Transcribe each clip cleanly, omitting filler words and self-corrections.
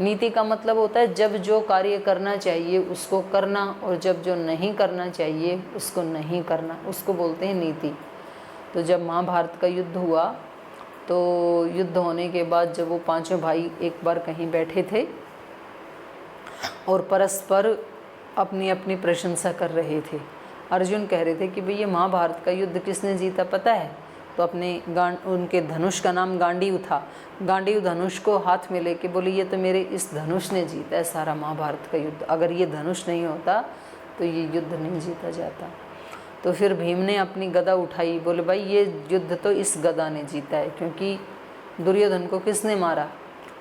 नीति का मतलब होता है जब जो कार्य करना चाहिए उसको करना, और जब जो नहीं करना चाहिए उसको नहीं करना, उसको बोलते हैं नीति। तो जब महाभारत का युद्ध हुआ, तो युद्ध होने के बाद जब वो पांचों भाई एक बार कहीं बैठे थे और परस्पर अपनी अपनी प्रशंसा कर रहे थे। अर्जुन कह रहे थे कि भाई ये महाभारत का युद्ध किसने जीता पता है? तो अपने उनके धनुष का नाम गांडीव था। गांडीव धनुष को हाथ में लेके बोले ये तो मेरे इस धनुष ने जीता है सारा महाभारत का युद्ध, अगर ये धनुष नहीं होता तो ये युद्ध नहीं जीता जाता। तो फिर भीम ने अपनी गदा उठाई, बोले भाई ये युद्ध तो इस गदा ने जीता है, क्योंकि दुर्योधन को किसने मारा?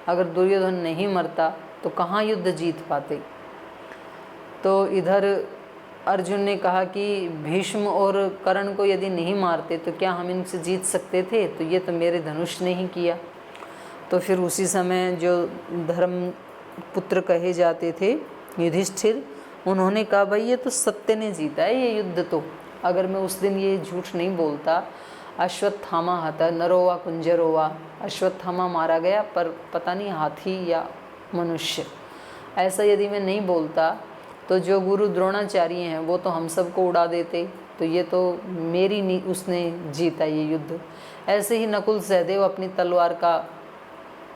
अगर दुर्योधन नहीं मरता तो कहाँ युद्ध जीत पाते। तो इधर अर्जुन ने कहा कि भीष्म और कर्ण को यदि नहीं मारते तो क्या हम इनसे जीत सकते थे? तो ये तो मेरे धनुष ने ही किया। तो फिर उसी समय जो धर्म पुत्र कहे जाते थे युधिष्ठिर, उन्होंने कहा भाई ये तो सत्य ने जीता है ये युद्ध, तो अगर मैं उस दिन ये झूठ नहीं बोलता, अश्वत्थामा हता नरोवा कुंजरोवा, अश्वत्थामा मारा गया पर पता नहीं हाथी या मनुष्य, ऐसा यदि मैं नहीं बोलता तो जो गुरु द्रोणाचार्य हैं वो तो हम सबको उड़ा देते, तो ये तो मेरी उसने जीता ये युद्ध। ऐसे ही नकुल सहदेव अपनी तलवार का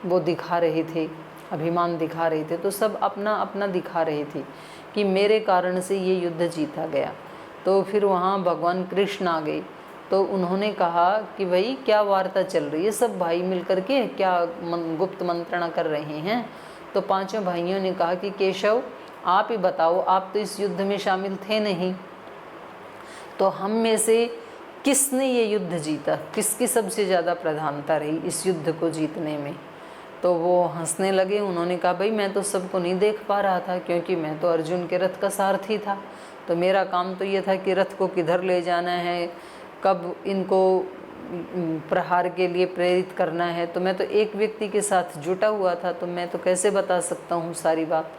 वो दिखा रहे थे, अभिमान दिखा रहे थे, तो सब अपना अपना दिखा रहे थे कि मेरे कारण से ये युद्ध जीता गया। तो फिर वहाँ भगवान कृष्ण आ गए, तो उन्होंने कहा कि भाई क्या वार्ता चल रही है, सब भाई मिलकर के क्या गुप्त मंत्रणा कर रहे हैं? तो पांचों भाइयों ने कहा कि केशव आप ही बताओ, आप तो इस युद्ध में शामिल थे नहीं, तो हम में से किसने ये युद्ध जीता, किसकी सबसे ज़्यादा प्रधानता रही इस युद्ध को जीतने में? तो वो हंसने लगे। उन्होंने कहा भाई मैं तो सबको नहीं देख पा रहा था, क्योंकि मैं तो अर्जुन के रथ का सारथी था, तो मेरा काम तो ये था कि रथ को किधर ले जाना है, कब इनको प्रहार के लिए प्रेरित करना है। तो मैं तो एक व्यक्ति के साथ जुटा हुआ था, तो मैं तो कैसे बता सकता हूँ सारी बात।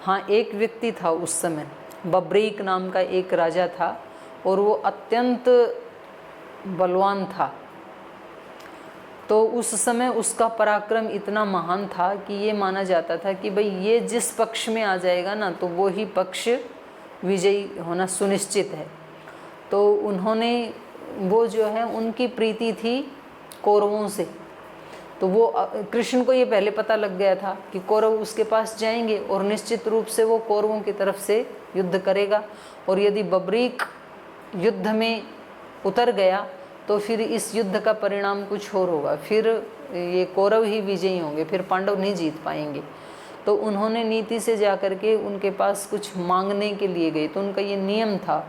हाँ, एक व्यक्ति था उस समय, बब्रीक नाम का एक राजा था, और वो अत्यंत बलवान था। तो उस समय उसका पराक्रम इतना महान था कि ये माना जाता था कि भाई ये जिस पक्ष में आ जाएगा ना, तो वो ही पक्ष विजयी होना सुनिश्चित है। तो उन्होंने, वो जो है उनकी प्रीति थी कौरवों से, तो वो कृष्ण को ये पहले पता लग गया था कि कौरव उसके पास जाएंगे और निश्चित रूप से वो कौरवों की तरफ से युद्ध करेगा, और यदि बब्रीक युद्ध में उतर गया तो फिर इस युद्ध का परिणाम कुछ और होगा, फिर ये कौरव ही विजयी होंगे, फिर पांडव नहीं जीत पाएंगे। तो उन्होंने नीति से जाकर के उनके पास कुछ मांगने के लिए गए। तो उनका ये नियम था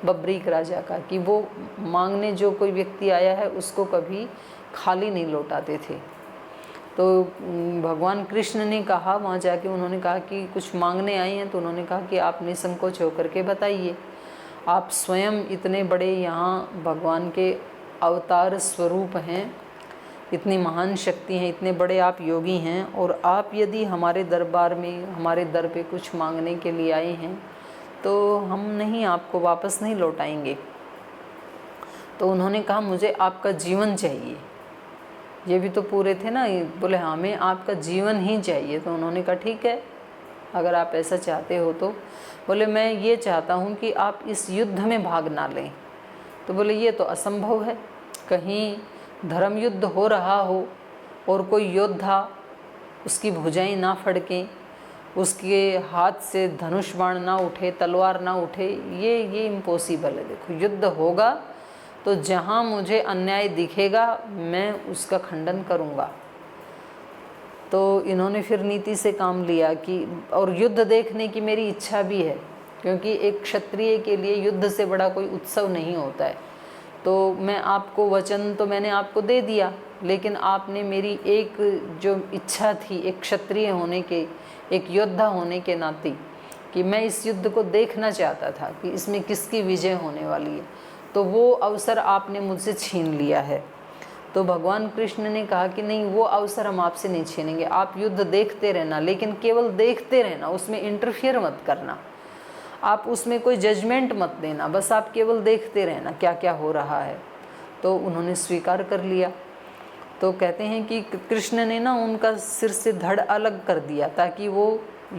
बब्रीक राजा का कि वो मांगने जो कोई व्यक्ति आया है उसको कभी खाली नहीं लौटाते थे। तो भगवान कृष्ण ने कहा, वहाँ जाके उन्होंने कहा कि कुछ मांगने आए हैं, तो उन्होंने कहा कि आप निसंकोच होकर के बताइए, आप स्वयं इतने बड़े यहाँ भगवान के अवतार स्वरूप हैं, इतनी महान शक्ति हैं, इतने बड़े आप योगी हैं, और आप यदि हमारे दरबार में, हमारे दर पे कुछ मांगने के लिए आए हैं तो हम नहीं, आपको वापस नहीं लौटाएंगे। तो उन्होंने कहा मुझे आपका जीवन चाहिए। ये भी तो पूरे थे ना, बोले हमें आपका जीवन ही चाहिए। तो उन्होंने कहा ठीक है, अगर आप ऐसा चाहते हो तो। बोले मैं ये चाहता हूँ कि आप इस युद्ध में भाग ना लें। तो बोले ये तो असंभव है, कहीं धर्म युद्ध हो रहा हो और कोई योद्धा उसकी भुजाएं ना फड़कें, उसके हाथ से धनुष बाण ना उठे, तलवार ना उठे, ये इम्पॉसिबल है। देखो युद्ध होगा तो जहाँ मुझे अन्याय दिखेगा मैं उसका खंडन करूँगा। तो इन्होंने फिर नीति से काम लिया कि, और युद्ध देखने की मेरी इच्छा भी है, क्योंकि एक क्षत्रिय के लिए युद्ध से बड़ा कोई उत्सव नहीं होता है। तो मैं आपको वचन तो मैंने आपको दे दिया, लेकिन आपने मेरी एक जो इच्छा थी एक क्षत्रिय होने के, एक योद्धा होने के नाते, कि मैं इस युद्ध को देखना चाहता था कि इसमें किसकी विजय होने वाली है, तो वो अवसर आपने मुझसे छीन लिया है। तो भगवान कृष्ण ने कहा कि नहीं, वो अवसर हम आपसे नहीं छीनेंगे, आप युद्ध देखते रहना, लेकिन केवल देखते रहना, उसमें इंटरफियर मत करना, आप उसमें कोई जजमेंट मत देना, बस आप केवल देखते रहना क्या क्या हो रहा है। तो उन्होंने स्वीकार कर लिया। तो तो कहते हैं कि कृष्ण ने ना उनका सिर से धड़ अलग कर दिया ताकि वो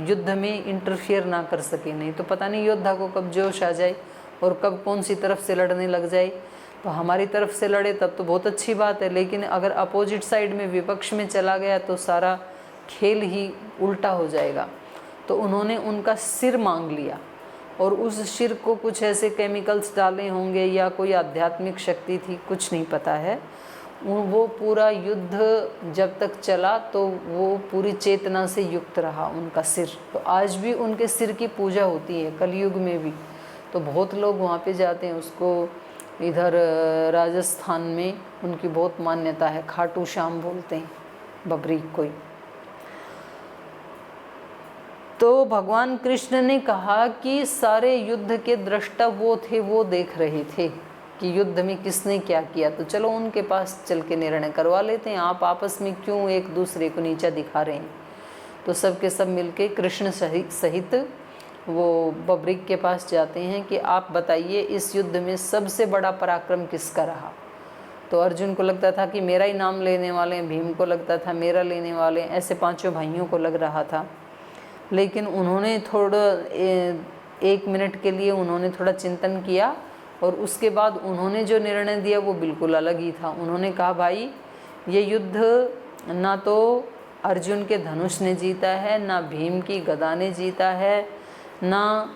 युद्ध में इंटरफियर ना कर सके, नहीं तो पता नहीं योद्धा को कब जोश आ जाए और कब कौन सी तरफ से लड़ने लग जाए। तो हमारी तरफ से लड़े तब तो बहुत अच्छी बात है, लेकिन अगर अपोजिट साइड में विपक्ष में चला गया तो सारा खेल ही उल्टा हो जाएगा। तो उन्होंने उनका सिर मांग लिया और उस सिर को कुछ ऐसे केमिकल्स डाले होंगे या कोई आध्यात्मिक शक्ति थी, कुछ नहीं पता है। वो पूरा युद्ध जब तक चला तो वो पूरी चेतना से युक्त रहा उनका सिर। तो आज भी उनके सिर की पूजा होती है कलयुग में भी, तो बहुत लोग वहाँ पे जाते हैं। उसको इधर राजस्थान में उनकी बहुत मान्यता है, खाटू श्याम बोलते हैं बबरीक कोई। तो भगवान कृष्ण ने कहा कि सारे युद्ध के दृष्टा वो थे, वो देख रहे थे कि युद्ध में किसने क्या किया, तो चलो उनके पास चल के निर्णय करवा लेते हैं। आप आपस में क्यों एक दूसरे को नीचा दिखा रहे हैं। तो सब के सब मिलके कृष्ण सहित वो बबरीक के पास जाते हैं कि आप बताइए इस युद्ध में सबसे बड़ा पराक्रम किसका रहा। तो अर्जुन को लगता था कि मेरा ही नाम लेने वाले हैं, भीम को लगता था मेरा लेने वाले हैं, ऐसे पांचों भाइयों को लग रहा था। लेकिन उन्होंने थोड़ा 1 मिनट के लिए उन्होंने थोड़ा चिंतन किया और उसके बाद उन्होंने जो निर्णय दिया वो बिल्कुल अलग ही था। उन्होंने कहा भाई ये युद्ध ना तो अर्जुन के धनुष ने जीता है, ना भीम की गदा ने जीता है, ना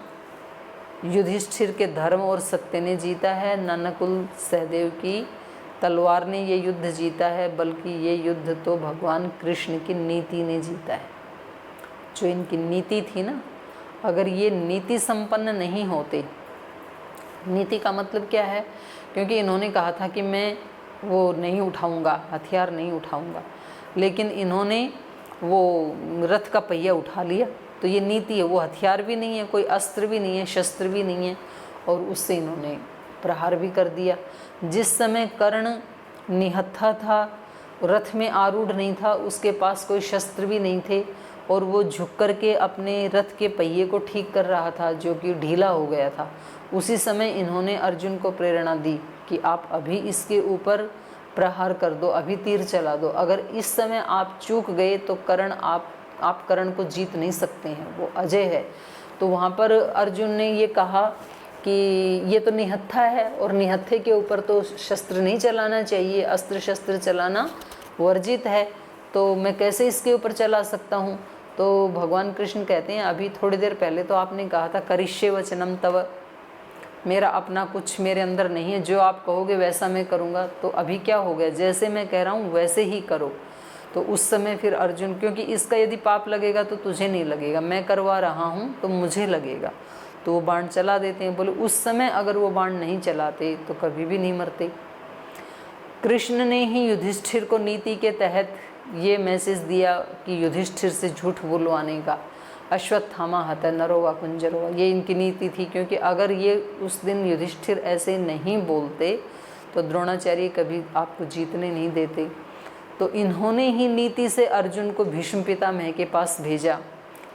युधिष्ठिर के धर्म और सत्य ने जीता है, ना नकुल सहदेव की तलवार ने ये युद्ध जीता है, बल्कि ये युद्ध तो भगवान कृष्ण की नीति ने जीता है। जो इनकी नीति थी ना, अगर ये नीति संपन्न नहीं होते, नीति का मतलब क्या है, क्योंकि इन्होंने कहा था कि मैं वो नहीं उठाऊंगा, हथियार नहीं उठाऊंगा, लेकिन इन्होंने वो रथ का पहिया उठा लिया। तो ये नीति है, वो हथियार भी नहीं है, कोई अस्त्र भी नहीं है, शस्त्र भी नहीं है, और उससे इन्होंने प्रहार भी कर दिया। जिस समय कर्ण निहत्था था, रथ में आरूढ़ नहीं था, उसके पास कोई शस्त्र भी नहीं थे, और वो झुक कर के अपने रथ के पहिए को ठीक कर रहा था जो कि ढीला हो गया था। उसी समय इन्होंने अर्जुन को प्रेरणा दी कि आप अभी इसके ऊपर प्रहार कर दो, अभी तीर चला दो। अगर इस समय आप चूक गए तो कर्ण आप कर्ण को जीत नहीं सकते हैं, वो अजय है। तो वहाँ पर अर्जुन ने ये कहा कि ये तो निहत्था है और निहत्थे के ऊपर तो शस्त्र नहीं चलाना चाहिए, अस्त्र शस्त्र चलाना वर्जित है, तो मैं कैसे इसके ऊपर चला सकता हूँ। तो भगवान कृष्ण कहते हैं अभी थोड़ी देर पहले तो आपने कहा था करिष्ये वचनम तव, मेरा अपना कुछ मेरे अंदर नहीं है, जो आप कहोगे वैसा मैं करूँगा। तो अभी क्या हो गया, जैसे मैं कह रहा हूँ वैसे ही करो। तो उस समय फिर अर्जुन, क्योंकि इसका यदि पाप लगेगा तो तुझे नहीं लगेगा, मैं करवा रहा हूँ तो मुझे लगेगा, तो वो बाण चला देते हैं। बोले उस समय अगर वो बाण नहीं चलाते तो कभी भी नहीं मरते। कृष्ण ने ही युधिष्ठिर को नीति के तहत ये मैसेज दिया कि युधिष्ठिर से झूठ बुलवाने का, अश्वत्थामा हत नरो व कुंजरो, ये इनकी नीति थी। क्योंकि अगर ये उस दिन युधिष्ठिर ऐसे नहीं बोलते तो द्रोणाचार्य कभी आपको जीतने नहीं देते। तो इन्होंने ही नीति से अर्जुन को भीष्म पितामह के पास भेजा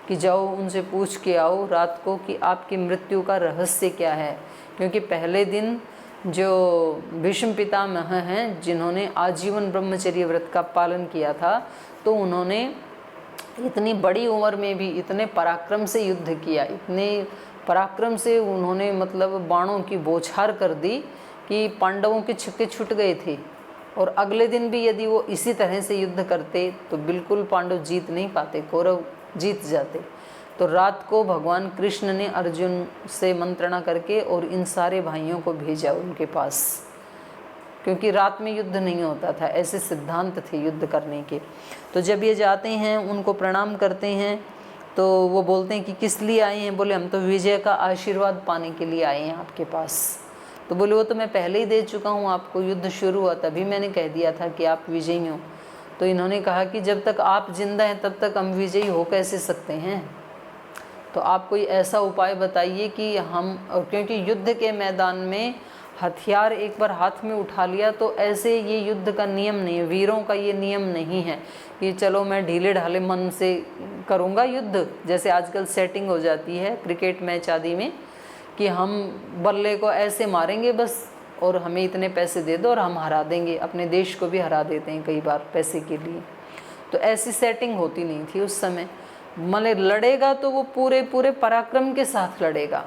कि जाओ उनसे पूछ के आओ रात को कि आपकी मृत्यु का रहस्य क्या है। क्योंकि पहले दिन जो भीष्म पितामह हैं जिन्होंने आजीवन ब्रह्मचर्य व्रत का पालन किया था, तो उन्होंने इतनी बड़ी उम्र में भी इतने पराक्रम से युद्ध किया, इतने पराक्रम से उन्होंने मतलब बाणों की बौछार कर दी कि पांडवों के छक्के छूट गए थे। और अगले दिन भी यदि वो इसी तरह से युद्ध करते तो बिल्कुल पांडव जीत नहीं पाते, कौरव जीत जाते। तो रात को भगवान कृष्ण ने अर्जुन से मंत्रणा करके और इन सारे भाइयों को भेजा उनके पास, क्योंकि रात में युद्ध नहीं होता था, ऐसे सिद्धांत थे युद्ध करने के। तो जब ये जाते हैं उनको प्रणाम करते हैं तो वो बोलते हैं कि किस लिए आए हैं। बोले हम तो विजय का आशीर्वाद पाने के लिए आए हैं आपके पास। तो बोले वो तो मैं पहले ही दे चुका हूँ आपको, युद्ध शुरू हुआ तभी मैंने कह दिया था कि आप विजयी हो। तो इन्होंने कहा कि जब तक आप जिंदा हैं तब तक हम विजयी हो कैसे सकते हैं, तो आप कोई ऐसा उपाय बताइए कि हम, और क्योंकि युद्ध के मैदान में हथियार एक बार हाथ में उठा लिया तो ऐसे ये युद्ध का नियम नहीं है, वीरों का ये नियम नहीं है कि चलो मैं ढीले ढाले मन से करूँगा युद्ध। जैसे आजकल सेटिंग हो जाती है क्रिकेट मैच आदि में कि हम बल्ले को ऐसे मारेंगे बस और हमें इतने पैसे दे दो और हम हरा देंगे, अपने देश को भी हरा देते हैं कई बार पैसे के लिए। तो ऐसी सेटिंग होती नहीं थी उस समय। मतलब लड़ेगा तो वो पूरे पूरे पराक्रम के साथ लड़ेगा।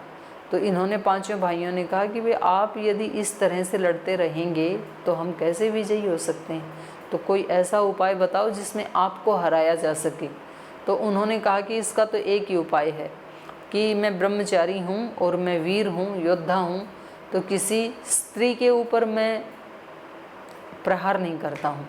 तो इन्होंने पांचों भाइयों ने कहा कि भाई आप यदि इस तरह से लड़ते रहेंगे तो हम कैसे विजयी हो सकते हैं, तो कोई ऐसा उपाय बताओ जिसमें आपको हराया जा सके। तो उन्होंने कहा कि इसका तो एक ही उपाय है कि मैं ब्रह्मचारी हूँ और मैं वीर हूँ, योद्धा हूँ, तो किसी स्त्री के ऊपर मैं प्रहार नहीं करता हूँ।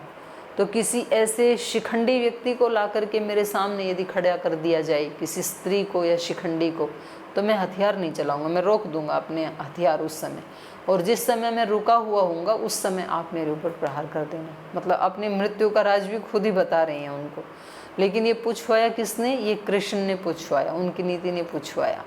तो किसी ऐसे शिखंडी व्यक्ति को ला करके मेरे सामने यदि खड़ा कर दिया जाए, किसी स्त्री को या शिखंडी को, तो मैं हथियार नहीं चलाऊंगा, मैं रोक दूंगा अपने हथियार उस समय, और जिस समय मैं रुका हुआ हूँगा उस समय आप मेरे ऊपर प्रहार कर देना। मतलब अपनी मृत्यु का राज भी खुद ही बता रहे हैं उनको। लेकिन ये पूछवाया किसने? ये कृष्ण ने पूछवाया, उनकी नीति ने पूछवाया।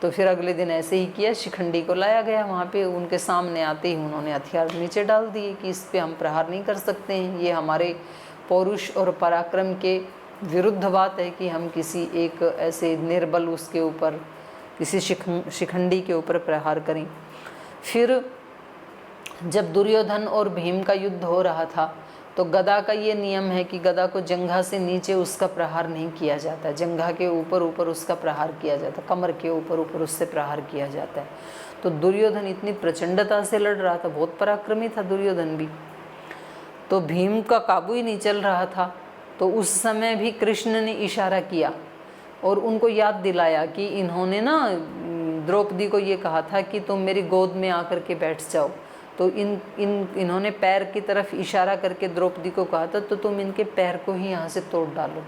तो फिर अगले दिन ऐसे ही किया, शिखंडी को लाया गया वहाँ पे, उनके सामने आते ही उन्होंने हथियार नीचे डाल दिए कि इस पे हम प्रहार नहीं कर सकते हैं, ये हमारे पौरुष और पराक्रम के विरुद्ध बात है कि हम किसी एक ऐसे निर्बल उसके ऊपर, किसी शिखंडी के ऊपर प्रहार करें। फिर जब दुर्योधन और भीम का युद्ध हो रहा था तो गदा का ये नियम है कि गदा को जंघा से नीचे उसका प्रहार नहीं किया जाता, जंघा के ऊपर ऊपर उसका प्रहार किया जाता, कमर के ऊपर ऊपर उससे प्रहार किया जाता है। तो दुर्योधन इतनी प्रचंडता से लड़ रहा था, बहुत पराक्रमी था दुर्योधन भी। तो भीम का काबू ही नहीं चल रहा था। तो उस समय भी कृष्ण ने इशारा किया और उनको याद दिलाया कि इन्होंने ना द्रौपदी को ये कहा था कि तुम मेरी गोद में आकर के बैठ जाओ। तो इन्होंने पैर की तरफ इशारा करके द्रौपदी को कहा था तो तुम इनके पैर को ही यहाँ से तोड़ डालो।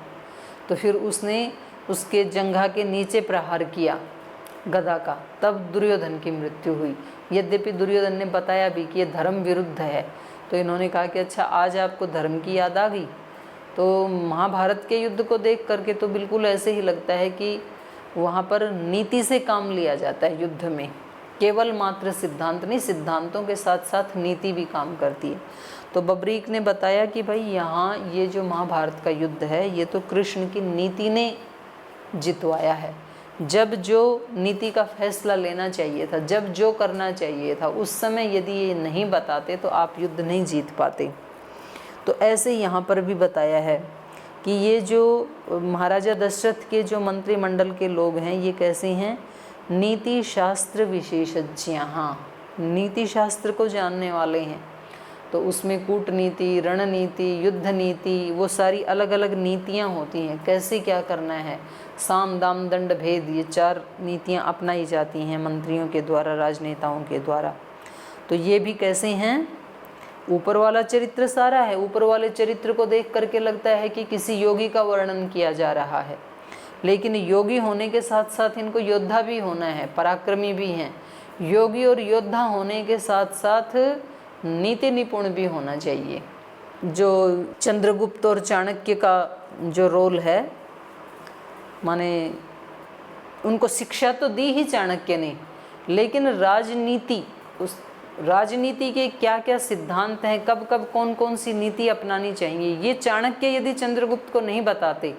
तो फिर उसने उसके जंघा के नीचे प्रहार किया गदा का, तब दुर्योधन की मृत्यु हुई। यद्यपि दुर्योधन ने बताया भी कि ये धर्म विरुद्ध है। तो इन्होंने कहा कि अच्छा आज आपको धर्म की याद आ गई। तो महाभारत के युद्ध को देख करके तो बिल्कुल ऐसे ही लगता है कि वहाँ पर नीति से काम लिया जाता है युद्ध में, केवल मात्र सिद्धांत नहीं, सिद्धांतों के साथ साथ नीति भी काम करती है। तो बब्रीक ने बताया कि भाई यहाँ ये जो महाभारत का युद्ध है ये तो कृष्ण की नीति ने जितवाया है। जब जो नीति का फैसला लेना चाहिए था, जब जो करना चाहिए था, उस समय यदि ये नहीं बताते तो आप युद्ध नहीं जीत पाते। तो ऐसे यहाँ पर भी बताया है कि ये जो महाराजा दशरथ के जो मंत्रिमंडल के लोग हैं ये कैसे हैं? नीति शास्त्र विशेषज्ञ, हाँ नीति शास्त्र को जानने वाले हैं। तो उसमें कूटनीति, रणनीति, युद्ध नीति, वो सारी अलग अलग नीतियाँ होती हैं, कैसे क्या करना है, साम दाम दंड भेद, ये 4 नीतियाँ अपनाई जाती हैं मंत्रियों के द्वारा, राजनेताओं के द्वारा। तो ये भी कैसे हैं? ऊपर वाला चरित्र सारा है। ऊपर वाले चरित्र को देख करके लगता है कि किसी योगी का वर्णन किया जा रहा है, लेकिन योगी होने के साथ साथ इनको योद्धा भी होना है, पराक्रमी भी हैं। योगी और योद्धा होने के साथ साथ नीति निपुण भी होना चाहिए। जो चंद्रगुप्त और चाणक्य का जो रोल है, माने उनको शिक्षा तो दी ही चाणक्य ने, लेकिन राजनीति, उस राजनीति के क्या क्या सिद्धांत हैं, कब कब कौन कौन सी नीति अपनानी चाहिए, ये चाणक्य यदि चंद्रगुप्त को नहीं बताते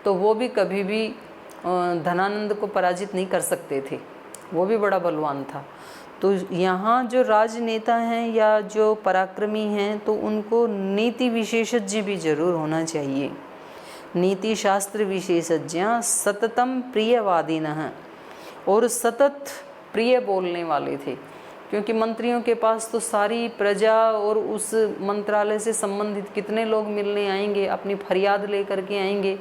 तो वो भी कभी भी धनानंद को पराजित नहीं कर सकते थे, वो भी बड़ा बलवान था। तो यहाँ जो राजनेता हैं या जो पराक्रमी हैं तो उनको नीति विशेषज्ञ भी जरूर होना चाहिए। नीति शास्त्र विशेषज्ञ सततम प्रियवादिनः, और सतत प्रिय बोलने वाले थे, क्योंकि मंत्रियों के पास तो सारी प्रजा और उस मंत्रालय से संबंधित कितने लोग मिलने आएंगे, अपनी फरियाद लेकर के आएंगे,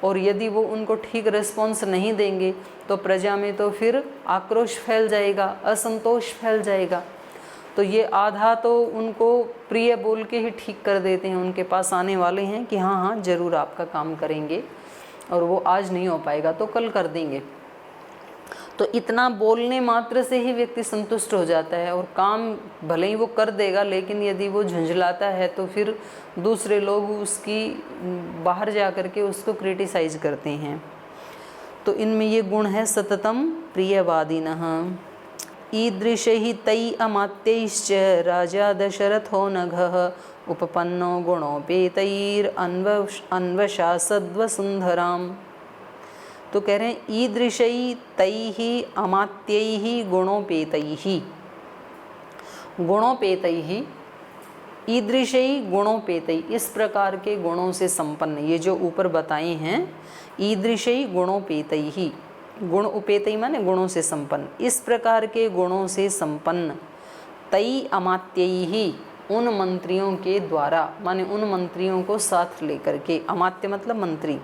और यदि वो उनको ठीक रिस्पॉन्स नहीं देंगे तो प्रजा में तो फिर आक्रोश फैल जाएगा, असंतोष फैल जाएगा। तो ये आधा तो उनको प्रिय बोल के ही ठीक कर देते हैं, उनके पास आने वाले हैं कि हाँ हाँ ज़रूर आपका काम करेंगे, और वो आज नहीं हो पाएगा तो कल कर देंगे। तो इतना बोलने मात्र से ही व्यक्ति संतुष्ट हो जाता है, और काम भले ही वो कर देगा, लेकिन यदि वो झुंझलाता है तो फिर दूसरे लोग उसकी बाहर जा कर के उसको क्रिटिसाइज करते हैं। तो इनमें ये गुण है सततम प्रियवादिनः। ईदृशैः तै अमात्यैश्च राजा दशरथो नघः उपपन्नो गुणोपेतैरन्वशासद्वसुन्धराम्। तो कह रहे हैं ईदृशै तैहि अमात्यैहि गुणोपेतैहि, गुणोपेतैः ईदृशई गुणोपेतई, इस प्रकार के गुणों से संपन्न, ये जो ऊपर बताए हैं, ईदृशई गुणोपेतई, गुण उपेतई माने गुणों से संपन्न, इस प्रकार के गुणों से संपन्न, तई अमात्यैहि, उन मंत्रियों के द्वारा, माने उन मंत्रियों को साथ लेकर के, अमात्य मतलब मंत्री,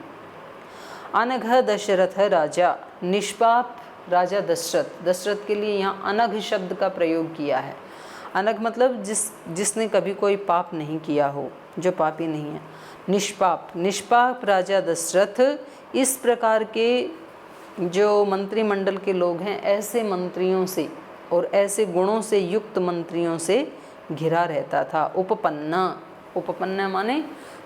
अनघ दशरथ राजा, निष्पाप राजा दशरथ, दशरथ के लिए यहाँ अनघ शब्द का प्रयोग किया है। अनघ मतलब जिसने कभी कोई पाप नहीं किया हो, जो पापी नहीं है। निष्पाप, निष्पाप राजा दशरथ इस प्रकार के जो मंत्रिमंडल के लोग हैं, ऐसे मंत्रियों से और ऐसे गुणों से युक्त मंत्रियों से घिरा रहता था। उपपन्ना, उपपन्ना माने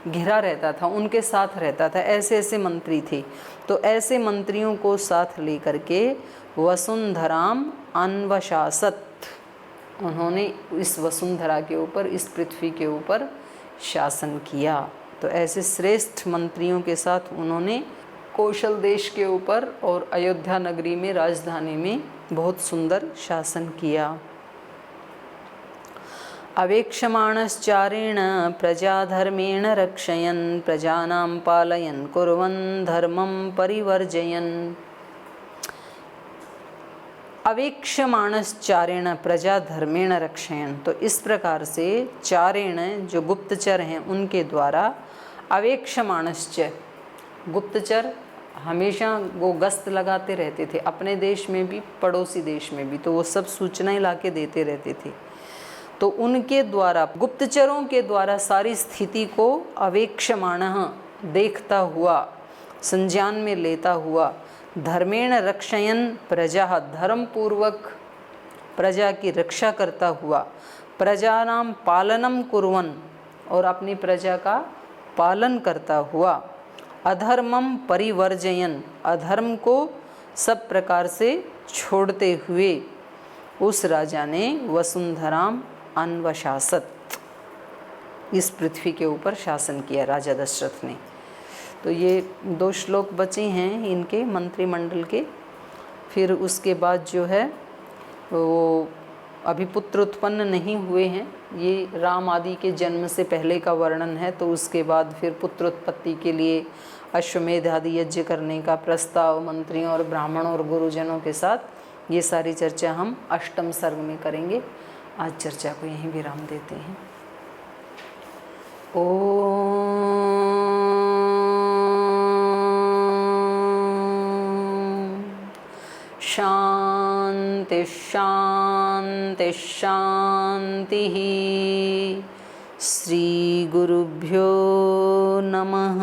घिरा रहता था, उनके साथ रहता था, ऐसे ऐसे मंत्री थे। तो ऐसे मंत्रियों को साथ लेकर के वसुंधराम अन्वशासत, उन्होंने इस वसुंधरा के ऊपर, इस पृथ्वी के ऊपर शासन किया। तो ऐसे श्रेष्ठ मंत्रियों के साथ उन्होंने कौशल देश के ऊपर और अयोध्या नगरी में, राजधानी में बहुत सुंदर शासन किया। अवेक्षमाणश्चारेण प्रजाधर्मेण रक्षयन् प्रजानां पालयन् कुर्वन् धर्मं परिवर्जयन्। अवेक्षमाणश्चारेण प्रजाधर्मेण रक्षयन्, तो इस प्रकार से चारेण, जो गुप्तचर हैं, उनके द्वारा, अवेक्षमाणश्च, गुप्तचर हमेशा वो गश्त लगाते रहते थे, अपने देश में भी पड़ोसी देश में भी, तो वो सब सूचनाएं लाके देते रहते थे। तो उनके द्वारा, गुप्तचरों के द्वारा सारी स्थिति को अवेक्षमाणः, देखता हुआ, संज्ञान में लेता हुआ, धर्मेण रक्षयन् प्रजा, धर्म पूर्वक प्रजा की रक्षा करता हुआ, प्रजानां पालनम कुर्वन्, और अपनी प्रजा का पालन करता हुआ, अधर्मम परिवर्जयन्, अधर्म को सब प्रकार से छोड़ते हुए, उस राजा ने वसुंधराम अन्वशासत, इस पृथ्वी के ऊपर शासन किया राजा दशरथ ने। तो ये 2 श्लोक बचे हैं इनके मंत्रिमंडल के। फिर उसके बाद जो है वो अभी पुत्र उत्पन्न नहीं हुए हैं, ये राम आदि के जन्म से पहले का वर्णन है। तो उसके बाद फिर पुत्र उत्पत्ति के लिए अश्वमेध आदि यज्ञ करने का प्रस्ताव मंत्रियों और ब्राह्मणों और गुरुजनों के साथ, ये सारी चर्चा हम अष्टम सर्ग में करेंगे। आज चर्चा को यहीं विराम देते हैं। ओम शांति शांति शांति। श्री गुरुभ्यो नमः।